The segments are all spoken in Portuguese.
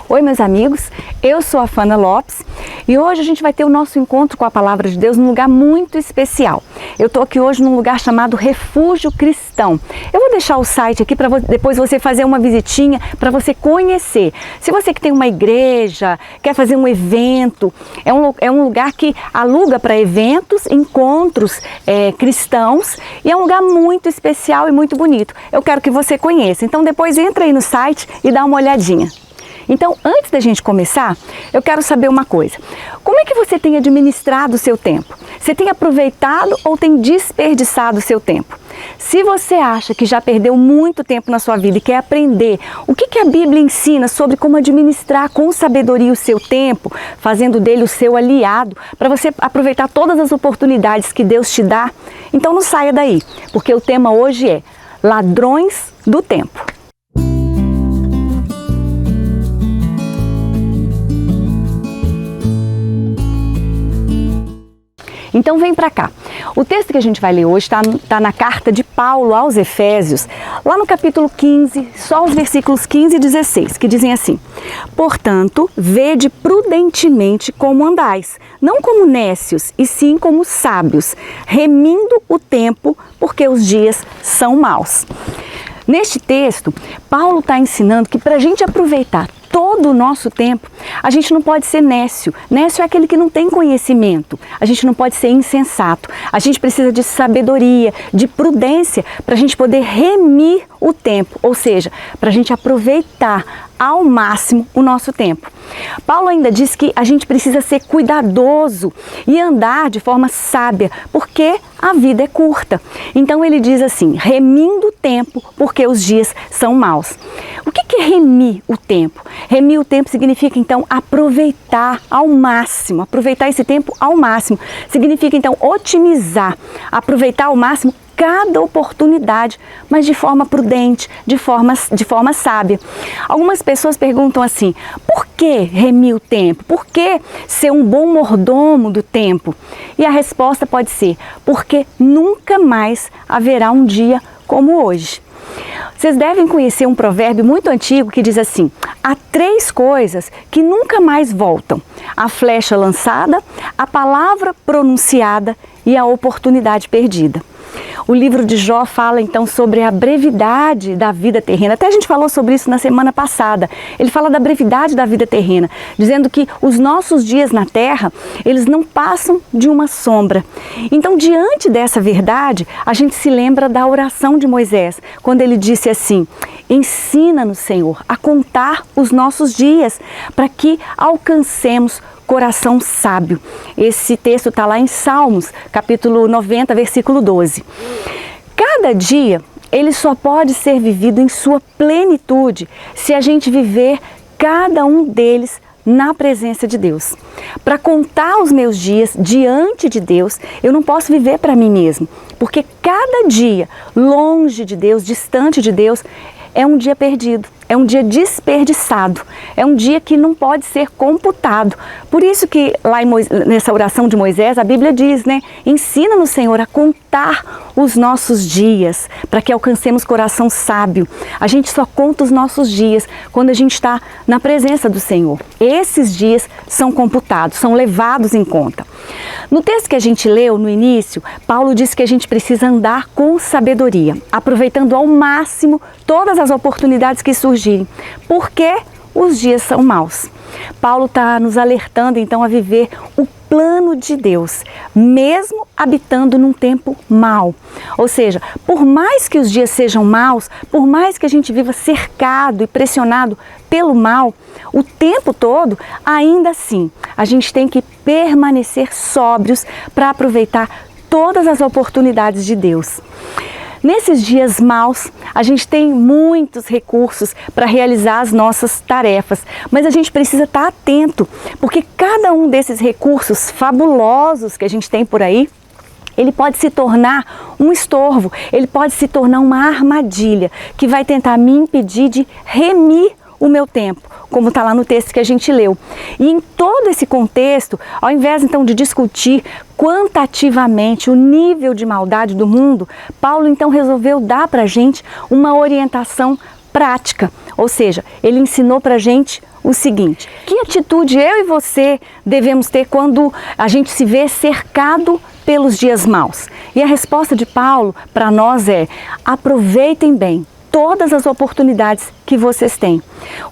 Oi, meus amigos, eu sou a Fana Lopes e hoje a gente vai ter o nosso encontro com a Palavra de Deus num lugar muito especial. Eu estou aqui hoje num lugar chamado Refúgio Cristão. Eu vou deixar o site aqui para depois você fazer uma visitinha para você conhecer. Se você que tem uma igreja, quer fazer um evento, é um lugar que aluga para eventos, encontros cristãos e é um lugar muito especial e muito bonito. Eu quero que você conheça. Então depois entra aí no site e dá uma olhadinha. Então, antes da gente começar, eu quero saber uma coisa. Como é que você tem administrado o seu tempo? Você tem aproveitado ou tem desperdiçado o seu tempo? Se você acha que já perdeu muito tempo na sua vida e quer aprender o que a Bíblia ensina sobre como administrar com sabedoria o seu tempo, fazendo dele o seu aliado, para você aproveitar todas as oportunidades que Deus te dá, então não saia daí, porque o tema hoje é Ladrões do Tempo. Então vem para cá. O texto que a gente vai ler hoje está na carta de Paulo aos Efésios, lá no capítulo 15, só os versículos 15 e 16, que dizem assim: Portanto, vede prudentemente como andais, não como nécios, e sim como sábios, remindo o tempo, porque os dias são maus. Neste texto, Paulo está ensinando que para a gente aproveitar todo o nosso tempo, a gente não pode ser nécio. Nécio é aquele que não tem conhecimento. A gente não pode ser insensato. A gente precisa de sabedoria, de prudência, para a gente poder remir o tempo, ou seja, para a gente aproveitar ao máximo o nosso tempo. Paulo ainda diz que a gente precisa ser cuidadoso e andar de forma sábia, porque a vida é curta. Então ele diz assim, remindo o tempo, porque os dias são maus. O que é remir o tempo? Remir o tempo significa então aproveitar ao máximo, aproveitar esse tempo ao máximo. Significa então otimizar, aproveitar ao máximo cada oportunidade, mas de forma prudente, de forma sábia. Algumas pessoas perguntam assim, por que remir o tempo? Por que ser um bom mordomo do tempo? E a resposta pode ser, porque nunca mais haverá um dia como hoje. Vocês devem conhecer um provérbio muito antigo que diz assim, há 3 coisas que nunca mais voltam: a flecha lançada, a palavra pronunciada e a oportunidade perdida. O livro de Jó fala então sobre a brevidade da vida terrena. Até a gente falou sobre isso na semana passada. Ele fala da brevidade da vida terrena, dizendo que os nossos dias na terra, eles não passam de uma sombra. Então, diante dessa verdade, a gente se lembra da oração de Moisés, quando ele disse assim, ensina-nos, Senhor, a contar os nossos dias, para que alcancemos coração sábio. Esse texto está lá em Salmos, capítulo 90, versículo 12. Cada dia, ele só pode ser vivido em sua plenitude se a gente viver cada um deles na presença de Deus. Para contar os meus dias diante de Deus, eu não posso viver para mim mesmo, porque cada dia longe de Deus, distante de Deus, é um dia perdido, é um dia desperdiçado, é um dia que não pode ser computado. Por isso que lá nessa oração de Moisés, a Bíblia diz, né? Ensina-nos, Senhor, a contar os nossos dias, para que alcancemos coração sábio. A gente só conta os nossos dias quando a gente está na presença do Senhor. Esses dias são computados, são levados em conta. No texto que a gente leu no início, Paulo disse que a gente precisa andar com sabedoria, aproveitando ao máximo todas as oportunidades que surgirem, porque os dias são maus. Paulo está nos alertando então a viver o plano de Deus, mesmo habitando num tempo mau. Ou seja, por mais que os dias sejam maus, por mais que a gente viva cercado e pressionado pelo mal o tempo todo, ainda assim a gente tem que permanecer sóbrios para aproveitar todas as oportunidades de Deus. Nesses dias maus, a gente tem muitos recursos para realizar as nossas tarefas, mas a gente precisa estar atento, porque cada um desses recursos fabulosos que a gente tem por aí, ele pode se tornar um estorvo, ele pode se tornar uma armadilha que vai tentar me impedir de remir o meu tempo, como está lá no texto que a gente leu. E em todo esse contexto, ao invés então de discutir quantitativamente o nível de maldade do mundo, Paulo então resolveu dar para a gente uma orientação prática, Ou seja, ele ensinou para a gente o seguinte: que atitude eu e você devemos ter quando a gente se vê cercado pelos dias maus? E a resposta de Paulo para nós é: aproveitem bem todas as oportunidades que vocês têm.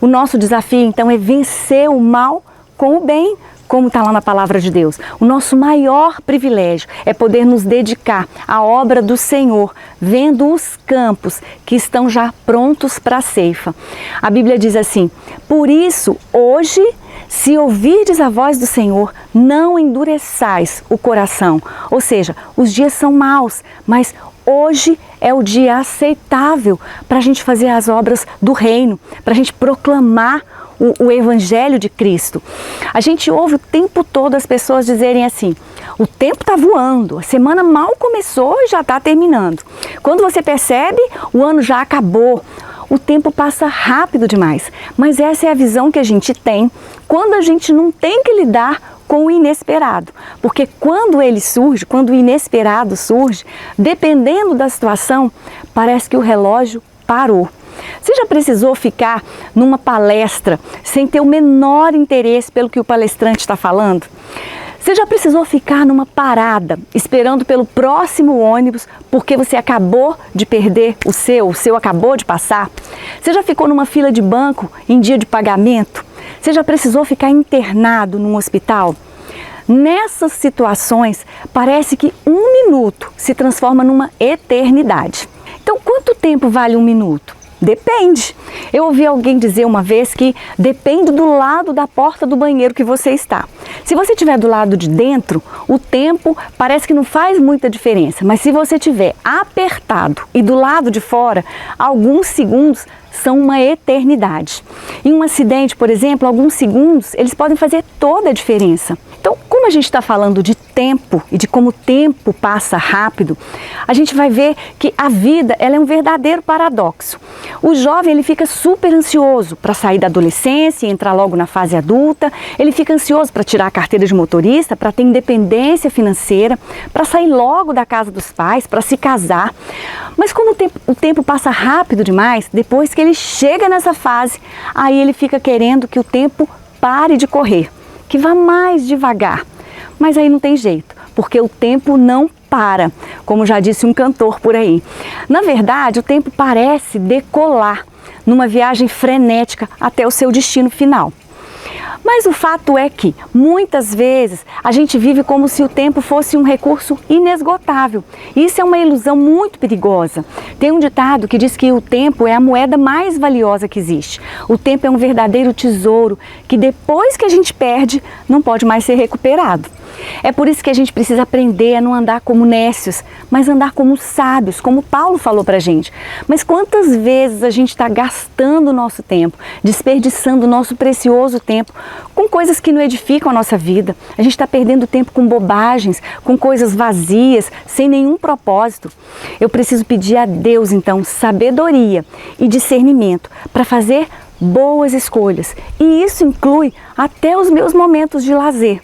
O nosso desafio então é vencer o mal com o bem, como está lá na palavra de Deus. O nosso maior privilégio é poder nos dedicar à obra do Senhor, vendo os campos que estão já prontos para a ceifa. A Bíblia diz assim: por isso, hoje, se ouvirdes a voz do Senhor, não endureçais o coração. Ou seja, os dias são maus, mas hoje é o dia aceitável para a gente fazer as obras do reino, para a gente proclamar o Evangelho de Cristo. A gente ouve o tempo todo as pessoas dizerem assim: o tempo está voando, a semana mal começou e já está terminando. Quando você percebe, o ano já acabou. O tempo passa rápido demais. Mas essa é a visão que a gente tem quando a gente não tem que lidar com o inesperado. Porque quando ele surge, quando o inesperado surge, dependendo da situação, parece que o relógio parou. Você já precisou ficar numa palestra sem ter o menor interesse pelo que o palestrante está falando? Você já precisou ficar numa parada esperando pelo próximo ônibus porque você acabou de perder o seu acabou de passar? Você já ficou numa fila de banco em dia de pagamento? Você já precisou ficar internado num hospital? Nessas situações, parece que um minuto se transforma numa eternidade. Então, quanto tempo vale um minuto? Depende. Eu ouvi alguém dizer uma vez que depende do lado da porta do banheiro que você está. Se você estiver do lado de dentro, o tempo parece que não faz muita diferença. Mas se você estiver apertado e do lado de fora, alguns segundos são uma eternidade. Em um acidente, por exemplo, alguns segundos, eles podem fazer toda a diferença. Então, como a gente está falando de tempo e de como o tempo passa rápido, a gente vai ver que a vida ela é um verdadeiro paradoxo. O jovem ele fica super ansioso para sair da adolescência e entrar logo na fase adulta, ele fica ansioso para tirar a carteira de motorista, para ter independência financeira, para sair logo da casa dos pais, para se casar. Mas como o tempo passa rápido demais, depois que ele chega nessa fase, aí ele fica querendo que o tempo pare de correr, que vá mais devagar. Mas aí não tem jeito, porque o tempo não para, como já disse um cantor por aí. Na verdade, o tempo parece decolar numa viagem frenética até o seu destino final. Mas o fato é que, muitas vezes, a gente vive como se o tempo fosse um recurso inesgotável. Isso é uma ilusão muito perigosa. Tem um ditado que diz que o tempo é a moeda mais valiosa que existe. O tempo é um verdadeiro tesouro que depois que a gente perde, não pode mais ser recuperado. É por isso que a gente precisa aprender a não andar como nécios, mas andar como sábios, como Paulo falou pra gente. Mas quantas vezes a gente está gastando o nosso tempo, desperdiçando o nosso precioso tempo com coisas que não edificam a nossa vida. A gente está perdendo tempo com bobagens, com coisas vazias, sem nenhum propósito. Eu preciso pedir a Deus, então, sabedoria e discernimento para fazer boas escolhas. E isso inclui até os meus momentos de lazer.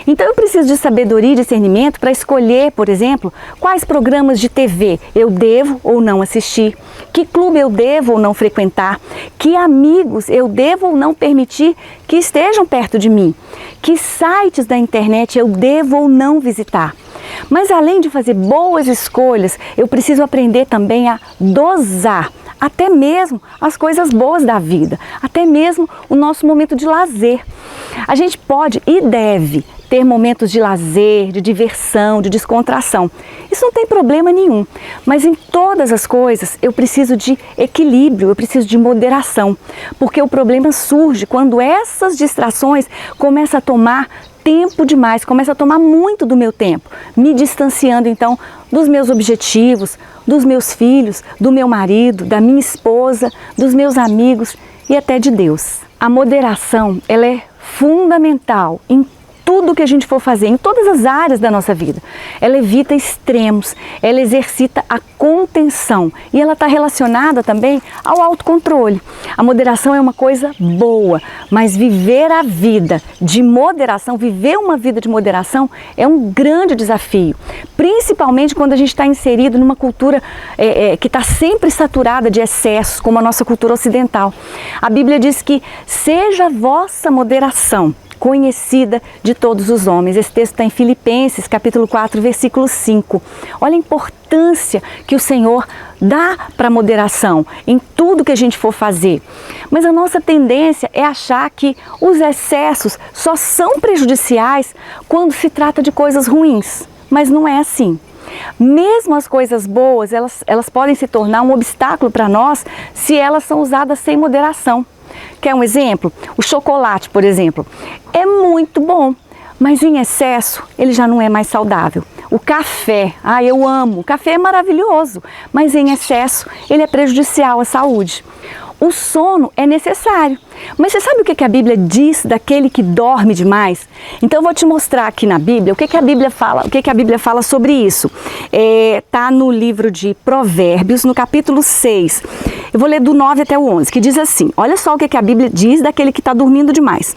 Então eu preciso de sabedoria e discernimento para escolher, por exemplo, quais programas de TV eu devo ou não assistir, que clube eu devo ou não frequentar, que amigos eu devo ou não permitir que estejam perto de mim, que sites da internet eu devo ou não visitar. Mas além de fazer boas escolhas, eu preciso aprender também a dosar até mesmo as coisas boas da vida, até mesmo o nosso momento de lazer. A gente pode e deve ter momentos de lazer, de diversão, de descontração. Isso não tem problema nenhum, mas em todas as coisas eu preciso de equilíbrio, eu preciso de moderação, porque o problema surge quando essas distrações começam a tomar tempo demais, começa a tomar muito do meu tempo, me distanciando então dos meus objetivos, dos meus filhos, do meu marido, da minha esposa, dos meus amigos e até de Deus. A moderação, ela é fundamental em tudo tudo que a gente for fazer, em todas as áreas da nossa vida. Ela evita extremos, ela exercita a contenção e ela está relacionada também ao autocontrole. A moderação é uma coisa boa, mas viver a vida de moderação, viver uma vida de moderação é um grande desafio, principalmente quando a gente está inserido numa cultura que está sempre saturada de excessos, como a nossa cultura ocidental. A Bíblia diz que seja a vossa moderação conhecida de todos os homens. Esse texto está em Filipenses, capítulo 4, versículo 5. Olha a importância que o Senhor dá para a moderação em tudo que a gente for fazer. Mas a nossa tendência é achar que os excessos só são prejudiciais quando se trata de coisas ruins. Mas não é assim. Mesmo as coisas boas, elas podem se tornar um obstáculo para nós se elas são usadas sem moderação. Quer um exemplo? O chocolate, por exemplo, é muito bom, mas em excesso ele já não é mais saudável. O café, eu amo, o café é maravilhoso, mas em excesso ele é prejudicial à saúde. O sono é necessário, mas você sabe o que a Bíblia diz daquele que dorme demais? Então eu vou te mostrar aqui na Bíblia o que a Bíblia fala sobre isso. Está no livro de Provérbios, no capítulo 6. Eu vou ler do 9 até o 11, que diz assim, olha só o que a Bíblia diz daquele que está dormindo demais.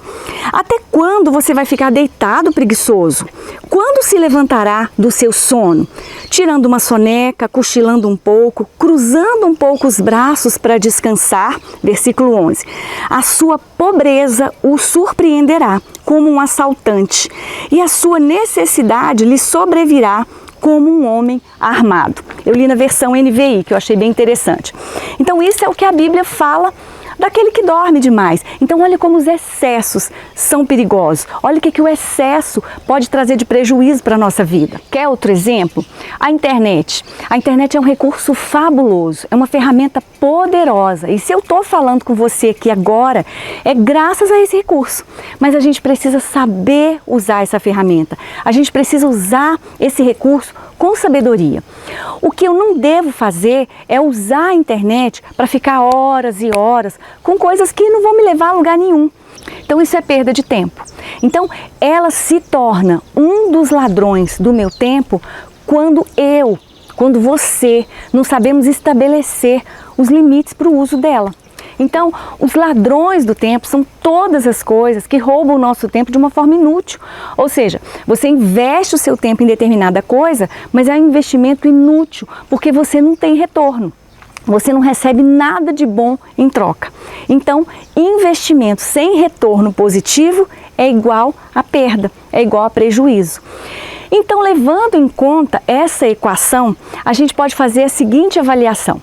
Até quando você vai ficar deitado preguiçoso? Quando se levantará do seu sono? Tirando uma soneca, cochilando um pouco, cruzando um pouco os braços para descansar. Versículo 11. A sua pobreza o surpreenderá como um assaltante, e a sua necessidade lhe sobrevirá como um homem armado. Eu li na versão NVI, que eu achei bem interessante. Então isso é o que a Bíblia fala daquele que dorme demais. Então olha como os excessos são perigosos. Olha o que o excesso pode trazer de prejuízo para a nossa vida. Quer outro exemplo? A internet. A internet é um recurso fabuloso, é uma ferramenta poderosa. E se eu estou falando com você aqui agora, é graças a esse recurso. Mas a gente precisa saber usar essa ferramenta. A gente precisa usar esse recurso com sabedoria. O que eu não devo fazer é usar a internet para ficar horas e horas com coisas que não vão me levar a lugar nenhum. Então isso é perda de tempo. Então ela se torna um dos ladrões do meu tempo quando você não sabemos estabelecer os limites para o uso dela. Então, os ladrões do tempo são todas as coisas que roubam o nosso tempo de uma forma inútil. Ou seja, você investe o seu tempo em determinada coisa, mas é um investimento inútil, porque você não tem retorno. Você não recebe nada de bom em troca. Então, investimento sem retorno positivo é igual a perda, é igual a prejuízo. Então, levando em conta essa equação, a gente pode fazer a seguinte avaliação.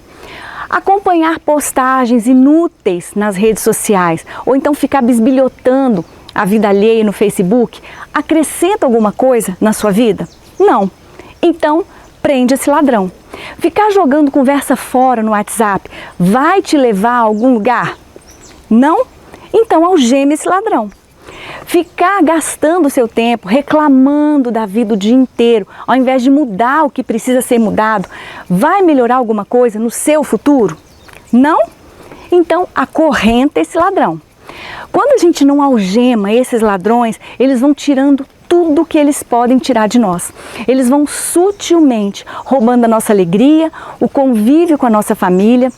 Acompanhar postagens inúteis nas redes sociais ou então ficar bisbilhotando a vida alheia no Facebook acrescenta alguma coisa na sua vida? Não. Então, prende esse ladrão. Ficar jogando conversa fora no WhatsApp vai te levar a algum lugar? Não? Então, algeme esse ladrão. Ficar gastando o seu tempo reclamando da vida o dia inteiro, ao invés de mudar o que precisa ser mudado, vai melhorar alguma coisa no seu futuro? Não? Então, acorrenta esse ladrão. Quando a gente não algema esses ladrões, eles vão tirando tudo que eles podem tirar de nós. Eles vão sutilmente roubando a nossa alegria, o convívio com a nossa família,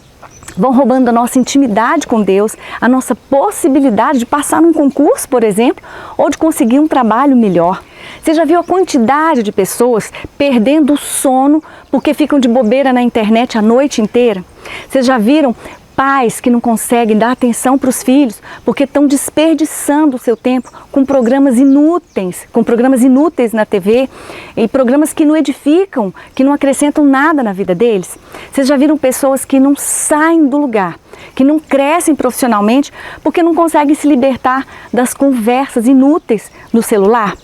vão roubando a nossa intimidade com Deus, a nossa possibilidade de passar num concurso, por exemplo, ou de conseguir um trabalho melhor. Você já viu a quantidade de pessoas perdendo o sono porque ficam de bobeira na internet a noite inteira? Vocês já viram pais que não conseguem dar atenção para os filhos porque estão desperdiçando o seu tempo com programas inúteis na TV e programas que não edificam, que não acrescentam nada na vida deles? Vocês já viram pessoas que não saem do lugar, que não crescem profissionalmente porque não conseguem se libertar das conversas inúteis no celular?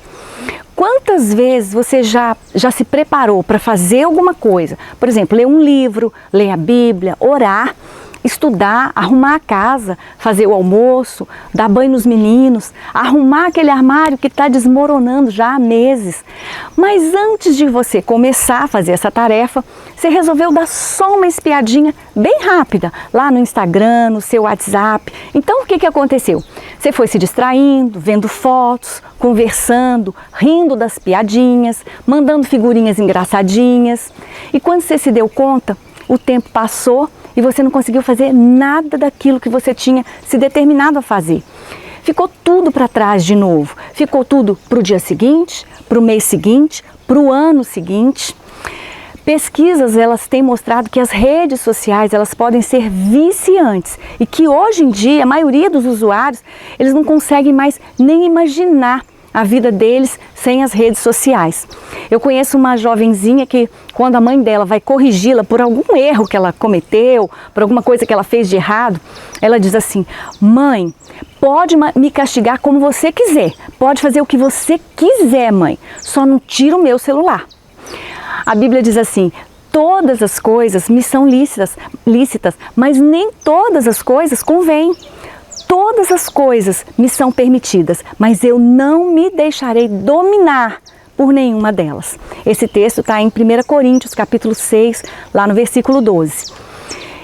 Quantas vezes você já se preparou para fazer alguma coisa? Por exemplo, ler um livro, ler a Bíblia, orar, estudar, arrumar a casa, fazer o almoço, dar banho nos meninos, arrumar aquele armário que está desmoronando já há meses. Mas antes de você começar a fazer essa tarefa, você resolveu dar só uma espiadinha bem rápida lá no Instagram, no seu WhatsApp. Então o que aconteceu? Você foi se distraindo, vendo fotos, conversando, rindo das piadinhas, mandando figurinhas engraçadinhas. E quando você se deu conta, o tempo passou e você não conseguiu fazer nada daquilo que você tinha se determinado a fazer. Ficou tudo para trás de novo. Ficou tudo para o dia seguinte, para o mês seguinte, para o ano seguinte. Pesquisas, elas têm mostrado que as redes sociais, elas podem ser viciantes e que hoje em dia a maioria dos usuários, eles não conseguem mais nem imaginar a vida deles sem as redes sociais. Eu conheço uma jovenzinha que, quando a mãe dela vai corrigi-la por algum erro que ela cometeu, por alguma coisa que ela fez de errado, ela diz assim: mãe, pode me castigar como você quiser, pode fazer o que você quiser, mãe, só não tira o meu celular. A Bíblia diz assim: todas as coisas me são lícitas, mas nem todas as coisas convêm. Todas as coisas me são permitidas, mas eu não me deixarei dominar por nenhuma delas. Esse texto está em 1 Coríntios, capítulo 6, lá no versículo 12.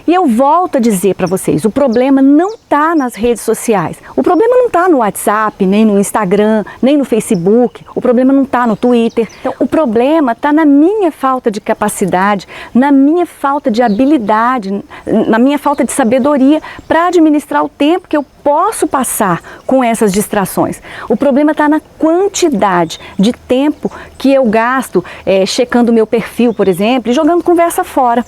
E eu volto a dizer para vocês, o problema não está nas redes sociais. O problema não está no WhatsApp, nem no Instagram, nem no Facebook. O problema não está no Twitter. Então, o problema está na minha falta de capacidade, na minha falta de habilidade, na minha falta de sabedoria para administrar o tempo que eu posso passar com essas distrações. O problema está na quantidade de tempo que eu gasto checando o meu perfil, por exemplo, e jogando conversa fora.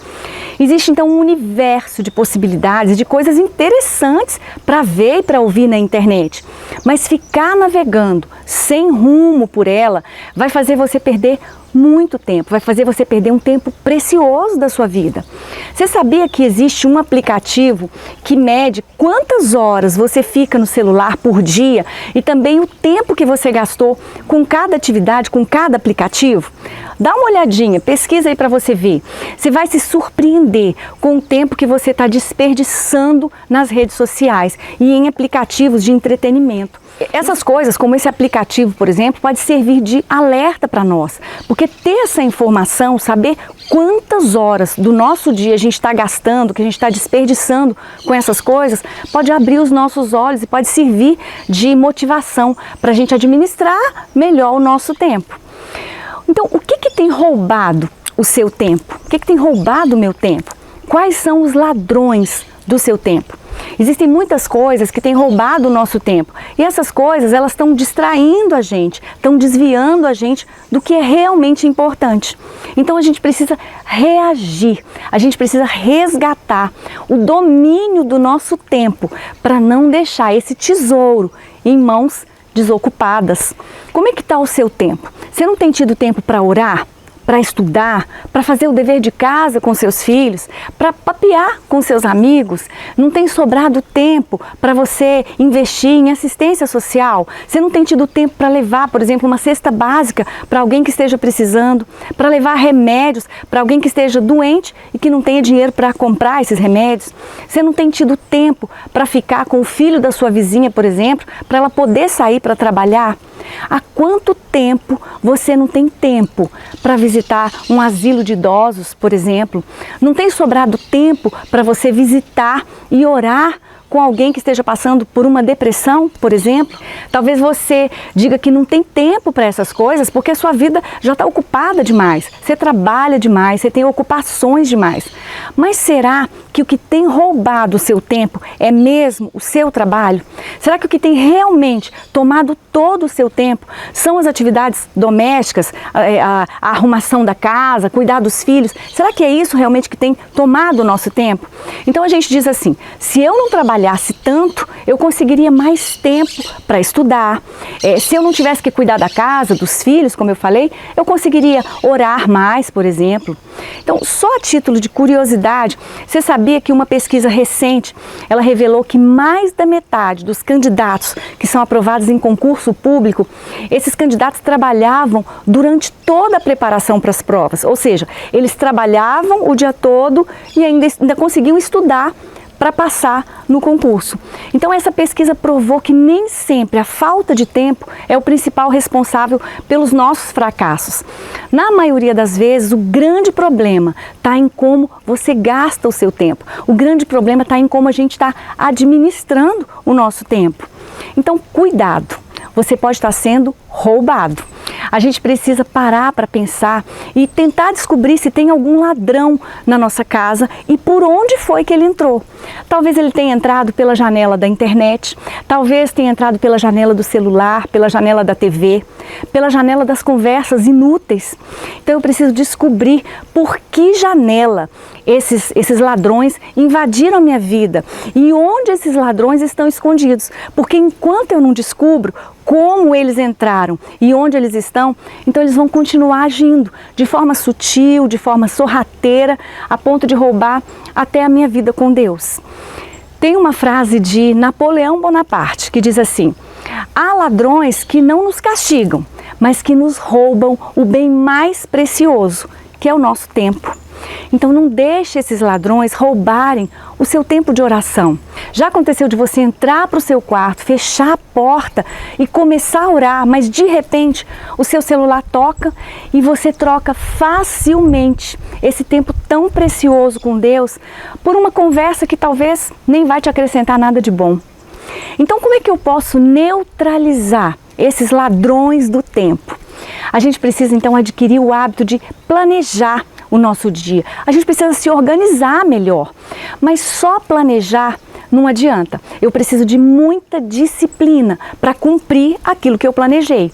Existe então um universo de possibilidades, de coisas interessantes para ver e para ouvir na internet. Mas ficar navegando sem rumo por ela vai fazer você perder muito tempo, vai fazer você perder um tempo precioso da sua vida. Você sabia que existe um aplicativo que mede quantas horas você fica no celular por dia e também o tempo que você gastou com cada atividade, com cada aplicativo? Dá uma olhadinha, pesquisa aí para você ver. Você vai se surpreender com o tempo que você está desperdiçando nas redes sociais e em aplicativos de entretenimento. Essas coisas, como esse aplicativo, por exemplo, pode servir de alerta para nós, porque ter essa informação, saber quantas horas do nosso dia a gente está gastando, que a gente está desperdiçando com essas coisas, pode abrir os nossos olhos e pode servir de motivação para a gente administrar melhor o nosso tempo. Então, o que tem roubado o seu tempo? O que tem roubado o meu tempo? Quais são os ladrões do seu tempo? Existem muitas coisas que têm roubado o nosso tempo e essas coisas, elas estão distraindo a gente, estão desviando a gente do que é realmente importante. Então a gente precisa reagir, a gente precisa resgatar o domínio do nosso tempo para não deixar esse tesouro em mãos desocupadas. Como é que está o seu tempo? Você não tem tido tempo para orar? Para estudar, para fazer o dever de casa com seus filhos, para papear com seus amigos? Não tem sobrado tempo para você investir em assistência social? Você não tem tido tempo para levar, por exemplo, uma cesta básica para alguém que esteja precisando, para levar remédios para alguém que esteja doente e que não tenha dinheiro para comprar esses remédios? Você não tem tido tempo para ficar com o filho da sua vizinha, por exemplo, para ela poder sair para trabalhar? Há quanto tempo você não tem tempo para visitar um asilo de idosos, por exemplo? Não tem sobrado tempo para você visitar e orar com alguém que esteja passando por uma depressão, por exemplo? Talvez você diga que não tem tempo para essas coisas porque a sua vida já está ocupada demais, você trabalha demais, você tem ocupações demais. Mas será que o que tem roubado o seu tempo é mesmo o seu trabalho? Será que o que tem realmente tomado todo o seu tempo são as atividades domésticas, a arrumação da casa, cuidar dos filhos? Será que é isso realmente que tem tomado o nosso tempo? Então a gente diz assim: se eu não trabalhasse tanto, eu conseguiria mais tempo para estudar. Se eu não tivesse que cuidar da casa, dos filhos, como eu falei, eu conseguiria orar mais, por exemplo. Então, só a título de curiosidade, você sabia que uma pesquisa recente, ela revelou que mais da metade dos candidatos que são aprovados em concurso público, esses candidatos trabalhavam durante toda a preparação para as provas, ou seja, eles trabalhavam o dia todo e ainda conseguiam estudar para passar no concurso. Então essa pesquisa provou que nem sempre a falta de tempo é o principal responsável pelos nossos fracassos. Na maioria das vezes, o grande problema está em como você gasta o seu tempo. O grande problema está em como a gente está administrando o nosso tempo. Então, cuidado, você pode estar sendo roubado. A gente precisa parar para pensar e tentar descobrir se tem algum ladrão na nossa casa e por onde foi que ele entrou. Talvez ele tenha entrado pela janela da internet, talvez tenha entrado pela janela do celular, pela janela da TV, pela janela das conversas inúteis. Então eu preciso descobrir por que janela esses ladrões invadiram a minha vida e onde esses ladrões estão escondidos. Porque enquanto eu não descubro como eles entraram e onde eles estão, então eles vão continuar agindo de forma sutil, de forma sorrateira, a ponto de roubar até a minha vida com Deus. Tem uma frase de Napoleão Bonaparte que diz assim: há ladrões que não nos castigam, mas que nos roubam o bem mais precioso, que é o nosso tempo. Então não deixe esses ladrões roubarem o seu tempo de oração. Já aconteceu de você entrar para o seu quarto, fechar a porta e começar a orar, mas de repente o seu celular toca e você troca facilmente esse tempo tão precioso com Deus por uma conversa que talvez nem vai te acrescentar nada de bom. Então como é que eu posso neutralizar esses ladrões do tempo? A gente precisa então adquirir o hábito de planejar o nosso dia. A gente precisa se organizar melhor, mas só planejar não adianta. Eu preciso de muita disciplina para cumprir aquilo que eu planejei.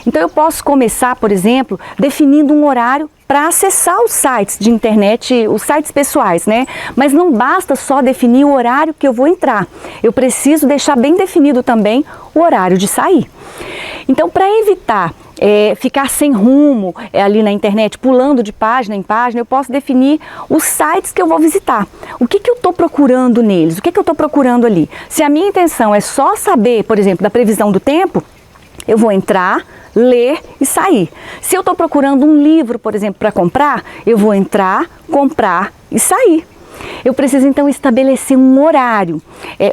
Então eu posso começar, por exemplo, definindo um horário para acessar os sites de internet, os sites pessoais, né? Mas não basta só definir o horário que eu vou entrar. Eu preciso deixar bem definido também o horário de sair. Então, para evitar ficar sem rumo ali na internet, pulando de página em página, eu posso definir os sites que eu vou visitar. O que eu estou procurando neles? O que eu estou procurando ali? Se a minha intenção é só saber, por exemplo, da previsão do tempo, eu vou entrar, ler e sair. Se eu estou procurando um livro, por exemplo, para comprar, eu vou entrar, comprar e sair. Eu preciso então estabelecer um horário.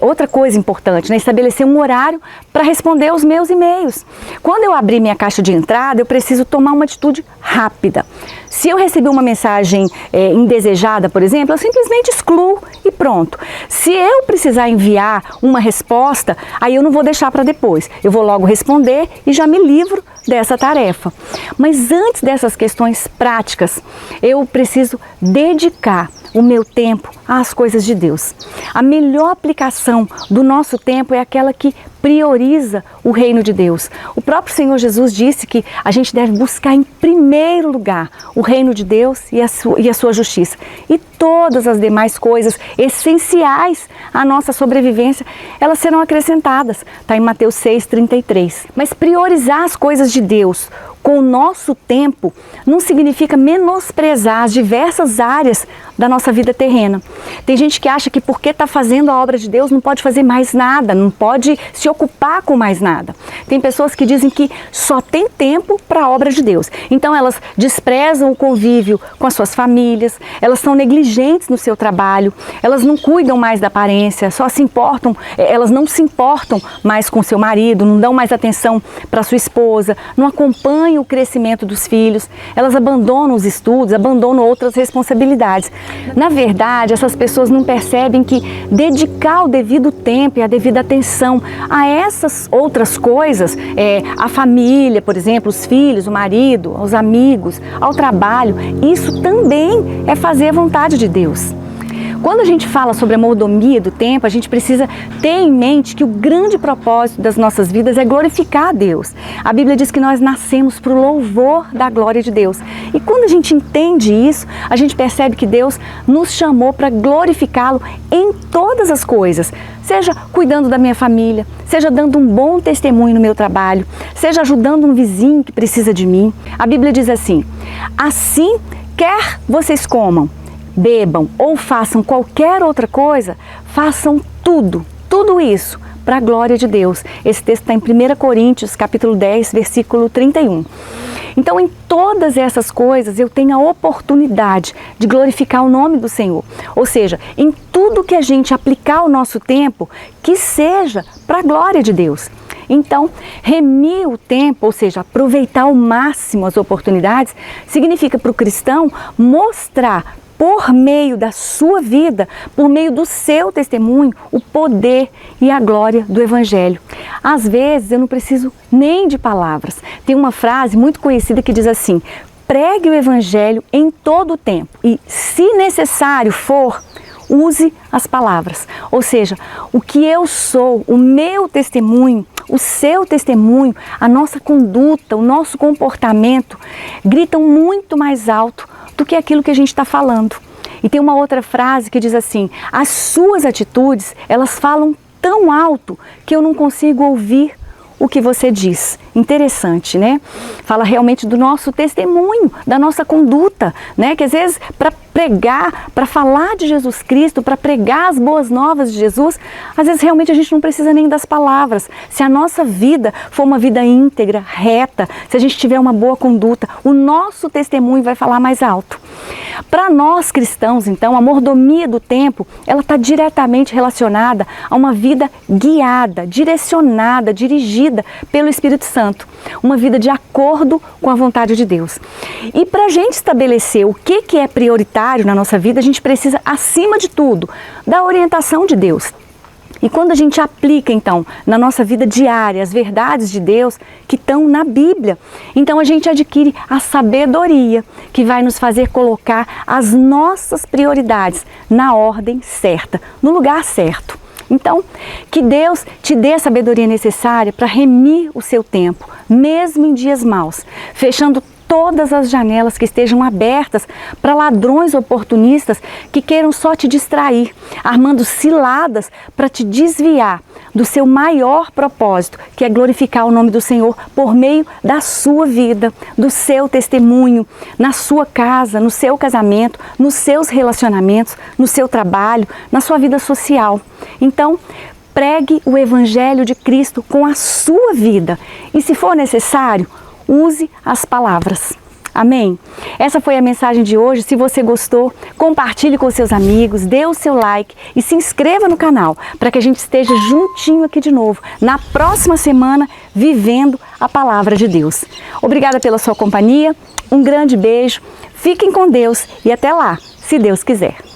Outra coisa importante, né? Estabelecer um horário para responder os meus e-mails. Quando eu abrir minha caixa de entrada, eu preciso tomar uma atitude rápida. Se eu receber uma mensagem indesejada, por exemplo, eu simplesmente excluo e pronto. Se eu precisar enviar uma resposta, aí eu não vou deixar para depois. Eu vou logo responder e já me livro dessa tarefa. Mas antes dessas questões práticas, eu preciso dedicar o meu tempo às coisas de Deus. A melhor aplicação do nosso tempo é aquela que prioriza o reino de Deus. O próprio Senhor Jesus disse que a gente deve buscar em primeiro lugar o reino de Deus e a sua justiça. E todas as demais coisas essenciais à nossa sobrevivência, elas serão acrescentadas. Está em Mateus 6,33. Mas priorizar as coisas de Deus com o nosso tempo não significa menosprezar as diversas áreas da nossa vida terrena. Tem gente que acha que porque está fazendo a obra de Deus não pode fazer mais nada, não pode se ocupar com mais nada. Tem pessoas que dizem que só tem tempo para a obra de Deus. Então elas desprezam o convívio com as suas famílias, elas são negligentes no seu trabalho, elas não cuidam mais da aparência, elas não se importam mais com seu marido, não dão mais atenção para sua esposa, não acompanham o crescimento dos filhos, elas abandonam os estudos, abandonam outras responsabilidades. Na verdade, essas pessoas não percebem que dedicar o devido tempo e a devida atenção a essas outras coisas, a família, por exemplo, os filhos, o marido, os amigos, ao trabalho, isso também é fazer a vontade de Deus. Quando a gente fala sobre a mordomia do tempo, a gente precisa ter em mente que o grande propósito das nossas vidas é glorificar a Deus. A Bíblia diz que nós nascemos para o louvor da glória de Deus. E quando a gente entende isso, a gente percebe que Deus nos chamou para glorificá-lo em todas as coisas. Seja cuidando da minha família, seja dando um bom testemunho no meu trabalho, seja ajudando um vizinho que precisa de mim. A Bíblia diz assim: assim, quer vocês comam, bebam ou façam qualquer outra coisa, façam tudo isso para a glória de Deus. Esse texto está em 1 Coríntios, capítulo 10, versículo 31. Então, em todas essas coisas, eu tenho a oportunidade de glorificar o nome do Senhor. Ou seja, em tudo que a gente aplicar o nosso tempo, que seja para a glória de Deus. Então, remir o tempo, ou seja, aproveitar ao máximo as oportunidades, significa para o cristão mostrar por meio da sua vida, por meio do seu testemunho, o poder e a glória do Evangelho. Às vezes eu não preciso nem de palavras. Tem uma frase muito conhecida que diz assim: pregue o Evangelho em todo o tempo e, se necessário for, use as palavras. Ou seja, o que eu sou, o meu testemunho, o seu testemunho, a nossa conduta, o nosso comportamento gritam muito mais alto do que aquilo que a gente está falando. E tem uma outra frase que diz assim: as suas atitudes, elas falam tão alto que eu não consigo ouvir o que você diz. Interessante, né? Fala realmente do nosso testemunho, da nossa conduta, né? Que às vezes para pregar, para falar de Jesus Cristo, para pregar as boas novas de Jesus, às vezes realmente a gente não precisa nem das palavras. Se a nossa vida for uma vida íntegra, reta, se a gente tiver uma boa conduta, o nosso testemunho vai falar mais alto. Para nós cristãos, então, a mordomia do tempo, ela está diretamente relacionada a uma vida guiada, direcionada, dirigida pelo Espírito Santo. Uma vida de acordo com a vontade de Deus. E para a gente estabelecer o que é prioritário na nossa vida, a gente precisa, acima de tudo, da orientação de Deus. E quando a gente aplica, então, na nossa vida diária, as verdades de Deus que estão na Bíblia, então a gente adquire a sabedoria que vai nos fazer colocar as nossas prioridades na ordem certa, no lugar certo. Então, que Deus te dê a sabedoria necessária para remir o seu tempo, mesmo em dias maus, fechando todas as janelas que estejam abertas para ladrões oportunistas que queiram só te distrair, armando ciladas para te desviar do seu maior propósito, que é glorificar o nome do Senhor por meio da sua vida, do seu testemunho, na sua casa, no seu casamento, nos seus relacionamentos, no seu trabalho, na sua vida social. Então, pregue o Evangelho de Cristo com a sua vida e, se for necessário, use as palavras. Amém? Essa foi a mensagem de hoje. Se você gostou, compartilhe com seus amigos, dê o seu like e se inscreva no canal para que a gente esteja juntinho aqui de novo, na próxima semana, vivendo a Palavra de Deus. Obrigada pela sua companhia, um grande beijo, fiquem com Deus e até lá, se Deus quiser.